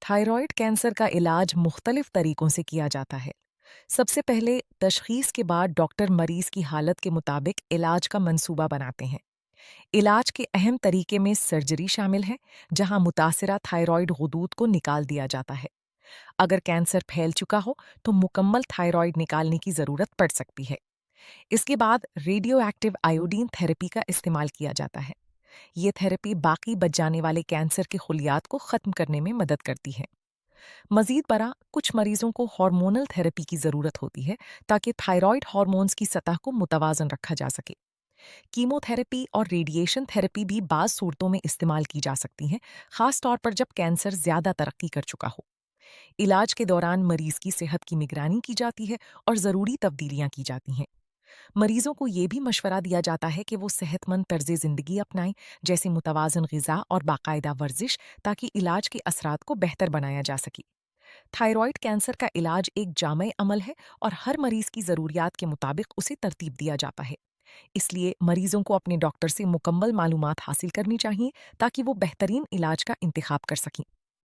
Thyroid cancer کا علاج مختلف طریقوں سے کیا جاتا ہے۔ سب سے پہلے تشخیص کے بعد ڈاکٹر مریض کی حالت کے مطابق علاج کا منصوبہ بناتے ہیں۔ علاج کے اہم طریقے میں سرجری شامل ہے، جہاں متاثرہ تھائرائڈ غدود کو نکال دیا جاتا ہے۔ اگر کینسر پھیل چکا ہو تو مکمل تھائرائڈ نکالنے کی ضرورت پڑ سکتی ہے۔ اس کے بعد ریڈیو ایکٹیو آیوڈین تھراپی کا استعمال کیا جاتا ہے۔ یہ تھراپی باقی بچ جانے والے کینسر کے خلیات کو ختم کرنے میں مدد کرتی ہے۔ مزید برآں کچھ مریضوں کو ہارمونل تھراپی کی ضرورت ہوتی ہے تاکہ تھائرائڈ ہارمونز کی سطح کو متوازن رکھا جا سکے۔ کیمو تھراپی اور ریڈیشن تھراپی بھی بعض صورتوں میں استعمال کی جا سکتی ہیں، خاص طور پر جب کینسر زیادہ ترقی کر چکا ہو۔ علاج کے دوران مریض کی صحت کی نگرانی کی جاتی ہے اور ضروری تبدیلیاں کی جاتی ہیں۔ مریضوں کو یہ بھی مشورہ دیا جاتا ہے کہ وہ صحت مند طرز زندگی اپنائیں، جیسے متوازن غذا اور باقاعدہ ورزش، تاکہ علاج کے اثرات کو بہتر بنایا جا سکے۔ تھائرائڈ کینسر کا علاج ایک جامع عمل ہے اور ہر مریض کی ضروریات کے مطابق اسے ترتیب دیا جاتا ہے۔ اس لیے مریضوں کو اپنے ڈاکٹر سے مکمل معلومات حاصل کرنی چاہیے تاکہ وہ بہترین علاج کا انتخاب کر سکیں۔